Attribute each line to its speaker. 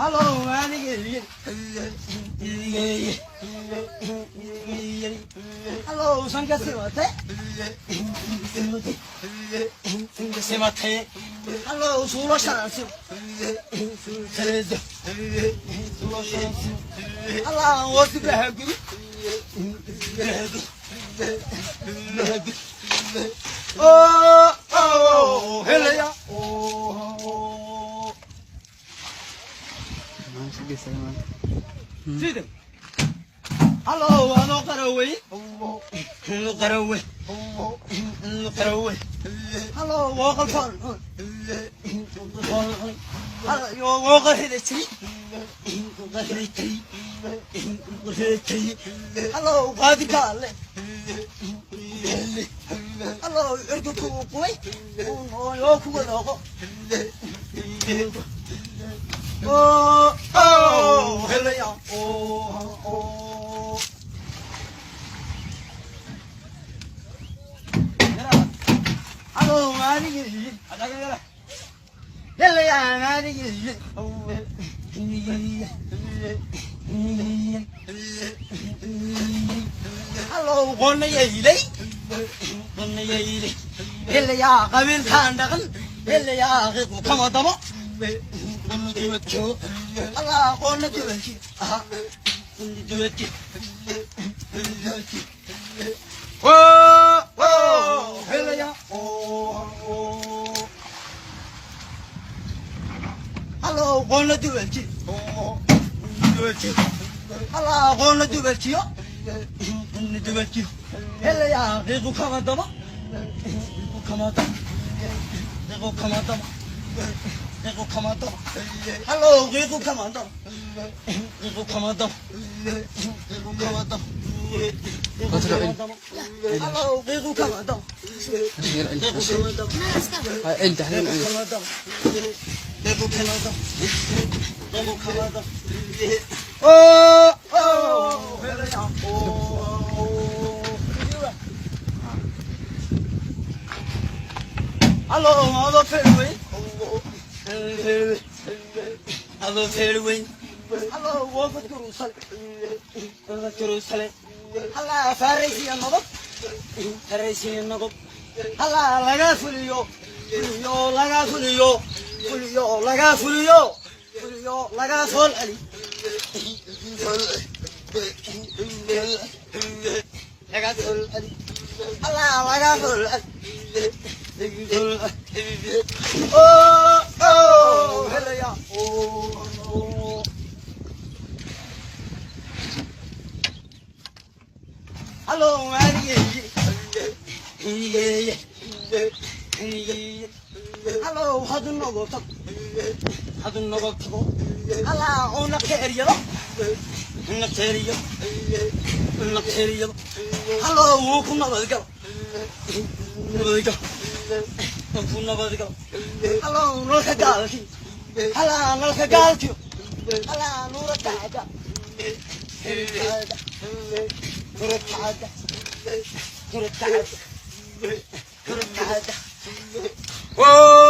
Speaker 1: Hello, man. Hello, Sangasimate. Sangasimate. Hello, Sulashansu. Hello, what's the bag? Oh, hello. Oh,
Speaker 2: sige, salamat.
Speaker 1: see them. Hello, look away. Look away. Look away. Hello, walk on. Hello, you walk ahead of tree. Hello, what do you call it? Hello, you're the cool boy. Oh, you're cool. Oh, hello. Oh. Hello, man. Hello, Hello, one year. Hello, Gavin Kandagan. Hello, come on, Damo. Allah, on the duty. Oh, hello. Oh. Hello, wanna do it? Oh, do it. Hello, wanna do it? Do it. Hello, yeah, they will come at them. Come out. They will come at them. They will come at them. Hello, they will come at them. They will come at them. They will come at them. Hello, they will come at them. Oh, hello, hello, fairway. Hello, fairway. Hello, walk to Jerusalem. Hello, Pharisee and Nob. Pharisee and Nob. Hello, Laga Fulio. Fulio, Laga Fulio. Fulio, Laga Fulio. Fulio, Laga Sol Ali. Laga Sol Ali. Allah, Laga Sol Ali. Oh, hello, yeah. Oh. Hello, man. Hello, how do you know about that? How do you know about that? Hello, on the carrier. On the carrier. On the carrier. Hello, welcome over the girl. Hello, look at that. Hello, look at that. Hello, look at that. Whoa!